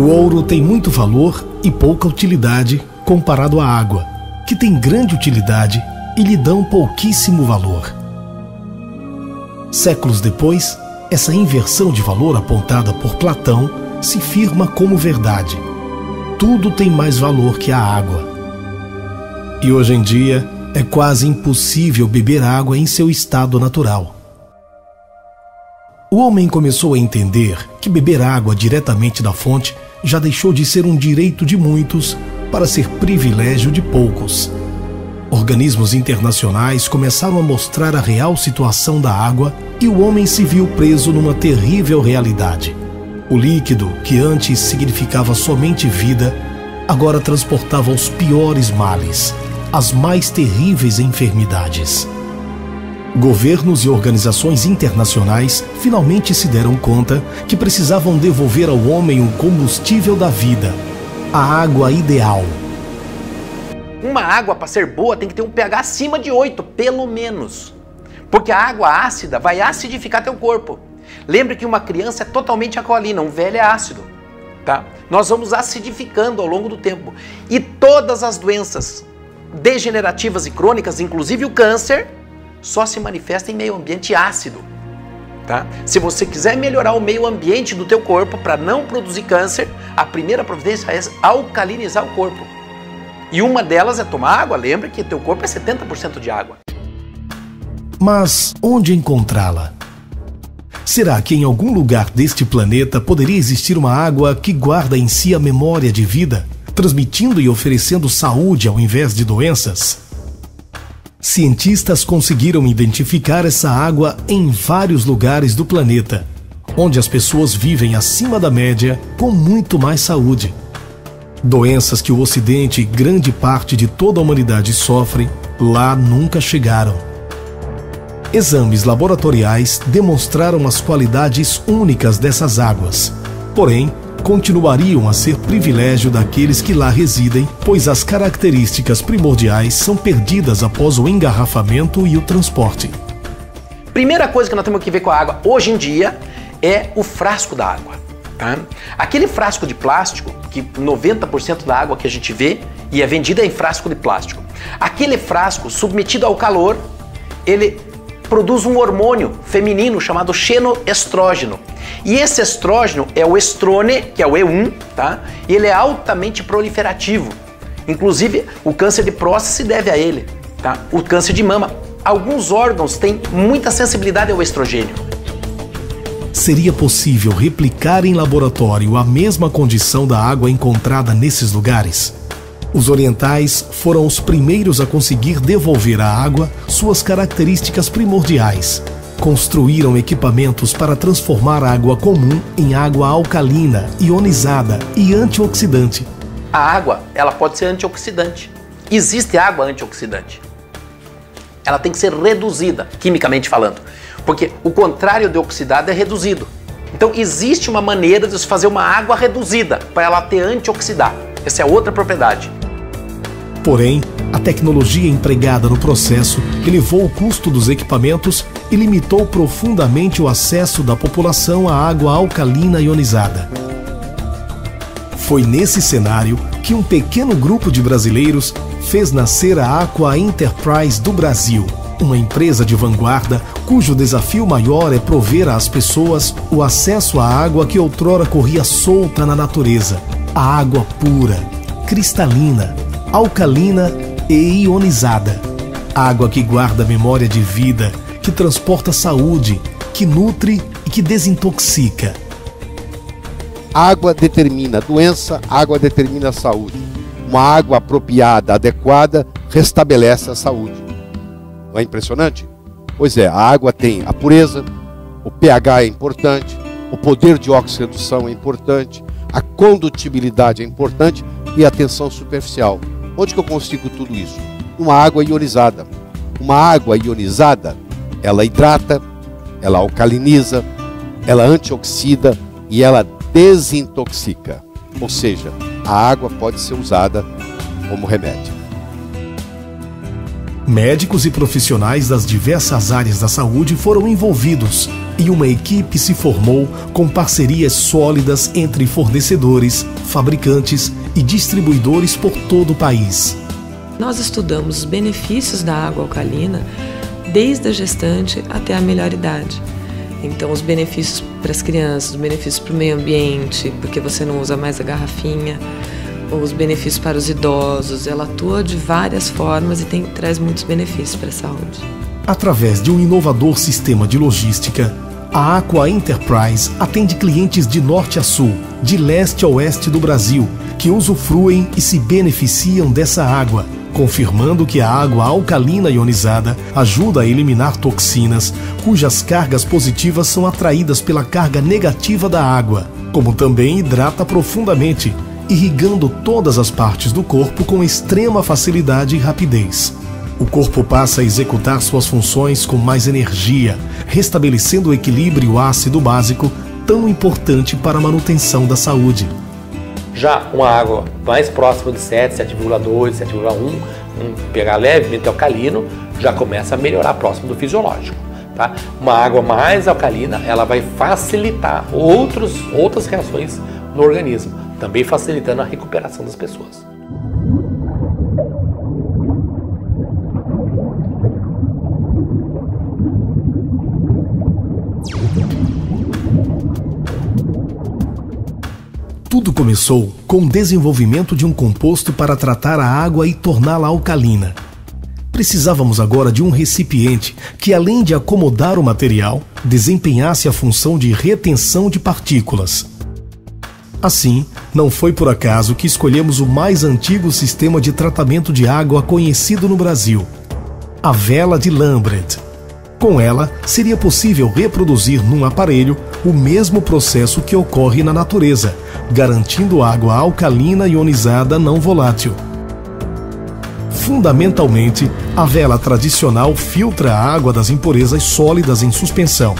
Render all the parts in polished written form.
O ouro tem muito valor e pouca utilidade comparado à água, que tem grande utilidade e lhe dão pouquíssimo valor. Séculos depois, essa inversão de valor apontada por Platão se firma como verdade. Tudo tem mais valor que a água. E hoje em dia, é quase impossível beber água em seu estado natural. O homem começou a entender que beber água diretamente da fonte já deixou de ser um direito de muitos para ser privilégio de poucos. Organismos internacionais começaram a mostrar a real situação da água e o homem se viu preso numa terrível realidade. O líquido, que antes significava somente vida, agora transportava os piores males, as mais terríveis enfermidades. Governos e organizações internacionais finalmente se deram conta que precisavam devolver ao homem o combustível da vida, a água ideal. Uma água, para ser boa, tem que ter um pH acima de 8, pelo menos. Porque a água ácida vai acidificar teu corpo. Lembre que uma criança é totalmente alcalina, um velho é ácido. Tá? Nós vamos acidificando ao longo do tempo. E todas as doenças degenerativas e crônicas, inclusive o câncer, só se manifesta em meio ambiente ácido. Tá? Se você quiser melhorar o meio ambiente do teu corpo para não produzir câncer, a primeira providência é alcalinizar o corpo. E uma delas é tomar água. Lembra que teu corpo é 70% de água. Mas onde encontrá-la? Será que em algum lugar deste planeta poderia existir uma água que guarda em si a memória de vida, transmitindo e oferecendo saúde ao invés de doenças? Cientistas conseguiram identificar essa água em vários lugares do planeta, onde as pessoas vivem acima da média com muito mais saúde. Doenças que o Ocidente e grande parte de toda a humanidade sofrem, lá nunca chegaram. Exames laboratoriais demonstraram as qualidades únicas dessas águas, porém, continuariam a ser privilégio daqueles que lá residem, pois as características primordiais são perdidas após o engarrafamento e o transporte. Primeira coisa que nós temos que ver com a água hoje em dia é o frasco da água. Tá? Aquele frasco de plástico, que 90% da água que a gente vê e é vendida em frasco de plástico. Aquele frasco submetido ao calor, ele produz um hormônio feminino chamado xenoestrógeno. E esse estrógeno é o estrone, que é o E1, tá? E ele é altamente proliferativo. Inclusive, o câncer de próstata se deve a ele, tá? O câncer de mama. Alguns órgãos têm muita sensibilidade ao estrogênio. Seria possível replicar em laboratório a mesma condição da água encontrada nesses lugares? Os orientais foram os primeiros a conseguir devolver à água suas características primordiais. Construíram equipamentos para transformar a água comum em água alcalina, ionizada e antioxidante. A água, ela pode ser antioxidante. Existe água antioxidante. Ela tem que ser reduzida, quimicamente falando. Porque o contrário de oxidado é reduzido. Então existe uma maneira de se fazer uma água reduzida para ela ter antioxidante. Essa é outra propriedade. Porém, a tecnologia empregada no processo elevou o custo dos equipamentos e limitou profundamente o acesso da população à água alcalina ionizada. Foi nesse cenário que um pequeno grupo de brasileiros fez nascer a Aqua Enterprise do Brasil, uma empresa de vanguarda cujo desafio maior é prover às pessoas o acesso à água que outrora corria solta na natureza, a água pura, cristalina, alcalina e ionizada. Água que guarda a memória de vida, que transporta saúde, que nutre e que desintoxica. Água determina doença, água determina saúde. Uma água apropriada, adequada, restabelece a saúde. Não é impressionante? Pois é, a água tem a pureza, o pH é importante, o poder de oxirredução é importante, a condutibilidade é importante e a tensão superficial. Onde que eu consigo tudo isso? Uma água ionizada. Uma água ionizada, ela hidrata, ela alcaliniza, ela antioxida e ela desintoxica. Ou seja, a água pode ser usada como remédio. Médicos e profissionais das diversas áreas da saúde foram envolvidos e uma equipe se formou com parcerias sólidas entre fornecedores, fabricantes e distribuidores por todo o país. Nós estudamos os benefícios da água alcalina desde a gestante até a melhor idade. Então, os benefícios para as crianças, os benefícios para o meio ambiente, porque você não usa mais a garrafinha, os benefícios para os idosos, ela atua de várias formas e traz muitos benefícios para a saúde. Através de um inovador sistema de logística, a Aqua Enterprise atende clientes de norte a sul, de leste a oeste do Brasil, que usufruem e se beneficiam dessa água, confirmando que a água alcalina ionizada ajuda a eliminar toxinas, cujas cargas positivas são atraídas pela carga negativa da água, como também hidrata profundamente, irrigando todas as partes do corpo com extrema facilidade e rapidez. O corpo passa a executar suas funções com mais energia, restabelecendo o equilíbrio ácido básico tão importante para a manutenção da saúde. Já uma água mais próxima de 7, 7,2, 7,1, um pH levemente alcalino, já começa a melhorar próximo do fisiológico. Tá? Uma água mais alcalina, ela vai facilitar outras reações no organismo, também facilitando a recuperação das pessoas. Tudo começou com o desenvolvimento de um composto para tratar a água e torná-la alcalina. Precisávamos agora de um recipiente que, além de acomodar o material, desempenhasse a função de retenção de partículas. Assim, não foi por acaso que escolhemos o mais antigo sistema de tratamento de água conhecido no Brasil, a vela de Lambret. Com ela, seria possível reproduzir num aparelho o mesmo processo que ocorre na natureza, garantindo água alcalina ionizada não volátil. Fundamentalmente, a vela tradicional filtra a água das impurezas sólidas em suspensão,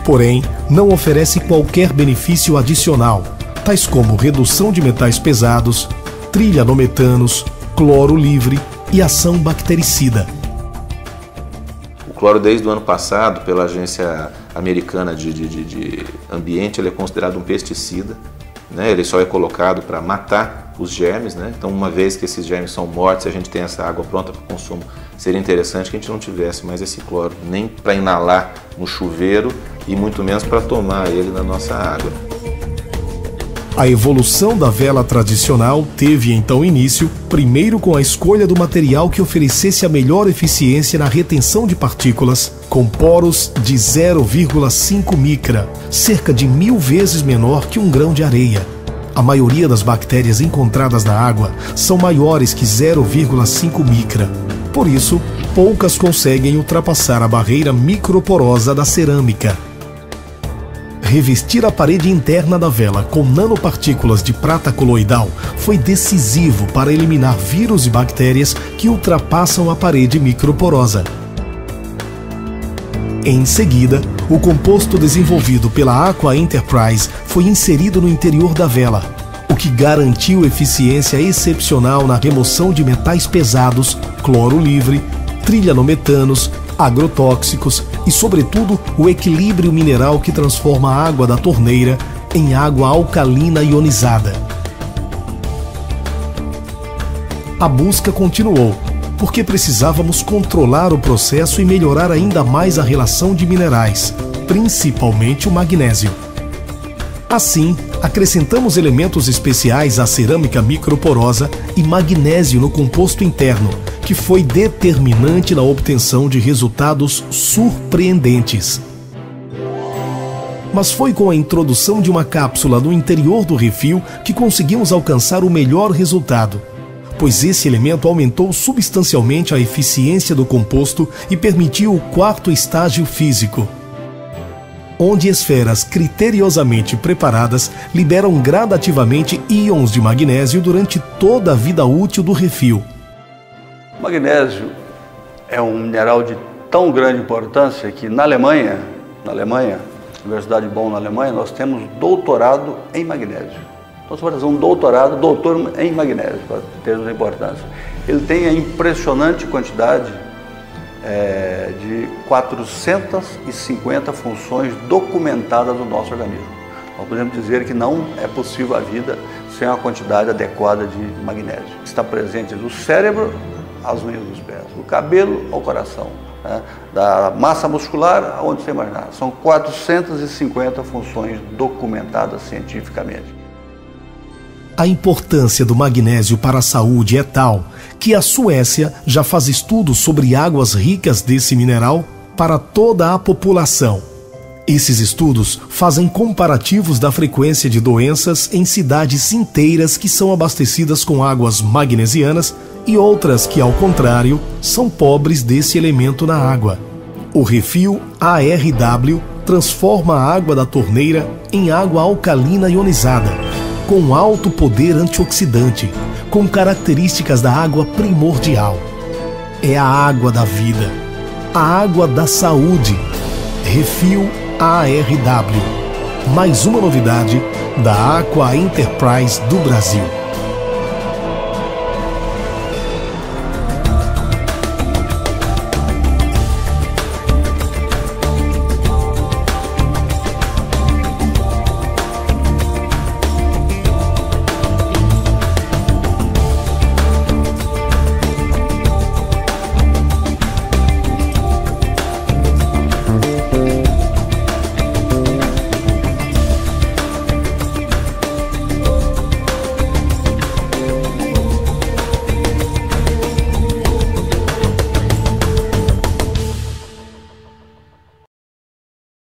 porém, não oferece qualquer benefício adicional, tais como redução de metais pesados, trilha no metanos, cloro livre e ação bactericida. O cloro, desde o ano passado, pela Agência Americana de Ambiente, ele é considerado um pesticida, né? Ele só é colocado para matar os germes, né? Então, uma vez que esses germes são mortos e a gente tem essa água pronta para o consumo, seria interessante que a gente não tivesse mais esse cloro nem para inalar no chuveiro e muito menos para tomar ele na nossa água. A evolução da vela tradicional teve então início, primeiro com a escolha do material que oferecesse a melhor eficiência na retenção de partículas, com poros de 0,5 micra, cerca de 1000 vezes menor que um grão de areia. A maioria das bactérias encontradas na água são maiores que 0,5 micra. Por isso, poucas conseguem ultrapassar a barreira microporosa da cerâmica. Revestir a parede interna da vela com nanopartículas de prata coloidal foi decisivo para eliminar vírus e bactérias que ultrapassam a parede microporosa. Em seguida, o composto desenvolvido pela Aqua Enterprise foi inserido no interior da vela, o que garantiu eficiência excepcional na remoção de metais pesados, cloro livre, trilhanometanos, agrotóxicos e, sobretudo, o equilíbrio mineral que transforma a água da torneira em água alcalina ionizada. A busca continuou, porque precisávamos controlar o processo e melhorar ainda mais a relação de minerais, principalmente o magnésio. Assim, acrescentamos elementos especiais à cerâmica microporosa e magnésio no composto interno, que foi determinante na obtenção de resultados surpreendentes. Mas foi com a introdução de uma cápsula no interior do refil que conseguimos alcançar o melhor resultado, pois esse elemento aumentou substancialmente a eficiência do composto e permitiu o quarto estágio físico, onde esferas criteriosamente preparadas liberam gradativamente íons de magnésio durante toda a vida útil do refil. O magnésio é um mineral de tão grande importância que na Alemanha, Universidade Bonn na Alemanha, nós temos doutorado em magnésio. Então você vai fazer um doutorado, doutor em magnésio, para termos a importância. Ele tem a impressionante quantidade de 450 funções documentadas no nosso organismo. Nós podemos dizer que não é possível a vida sem uma quantidade adequada de magnésio. Está presente do cérebro às unhas dos pés, do cabelo ao coração, né? Da massa muscular aonde você imaginar. São 450 funções documentadas cientificamente. A importância do magnésio para a saúde é tal que a Suécia já faz estudos sobre águas ricas desse mineral para toda a população. Esses estudos fazem comparativos da frequência de doenças em cidades inteiras que são abastecidas com águas magnesianas e outras que, ao contrário, são pobres desse elemento na água. O refil ARW transforma a água da torneira em água alcalina ionizada, com alto poder antioxidante, com características da água primordial. É a água da vida, a água da saúde. Refil ARW. Mais uma novidade da Aqua Enterprise do Brasil.